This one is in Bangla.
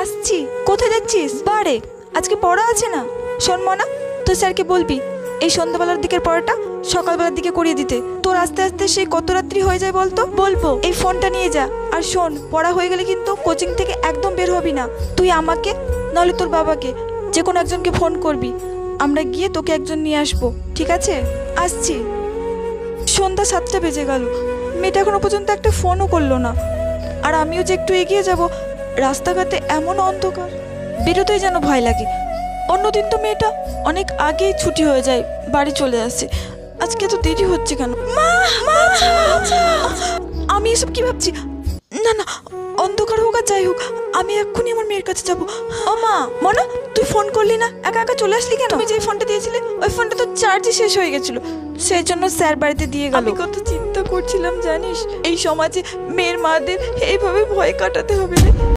আসছি। কোথায় যাচ্ছিস? বারে, আজকে পড়া আছে না। শোন মনা, তোর স্যারকে বলবি এই সন্ধ্যাবেলার দিকের পড়াটা সকালবেলার দিকে করিয়ে দিতে। তোর আস্তে আস্তে সেই কত রাত্রি হয়ে যায় বলতো। বলবো এই ফোনটা নিয়ে যা। আর শোন, পড়া হয়ে গেলে কিন্তু কোচিং থেকে একদম বের হবি না। তুই আমাকে নাহলে তোর বাবাকে যে কোনো একজনকে ফোন করবি, আমরা গিয়ে তোকে একজন নিয়ে আসবো, ঠিক আছে? আসছি। সন্ধ্যা 7টা বেজে গেল, মেয়েটা এখনো পর্যন্ত একটা ফোনও করলো না। আর আমিও যে একটু এগিয়ে যাব, রাস্তাঘাটে এমন অন্ধকার, বেরোতেই যেন ভয় লাগে। অন্যদিন তো মেয়েটা অনেক আগেই ছুটি হয়ে যায়, বাড়ি চলে আসে। আজকে তো দেরি হচ্ছে কেন? মা, মা, আমি এসব কি ভাবছি? না না, অন্ধকার হোক আর যাই হোক, আমি এক্ষুনি আমার মেয়ের কাছে যাব। ও মা, মনা, তুই ফোন করলি না, একা একা চলে আসলি কেন? তুমি যে ফোনটা দিয়েছিলে ওই ফোনটা তো চার্জই শেষ হয়ে গেছিল, সেই জন্য স্যার বাড়িতে দিয়ে গেল। আমি কত চিন্তা করছিলাম জানিস, এই সমাজে মেয়ের মাদের এইভাবে ভয় কাটাতে হবে রে।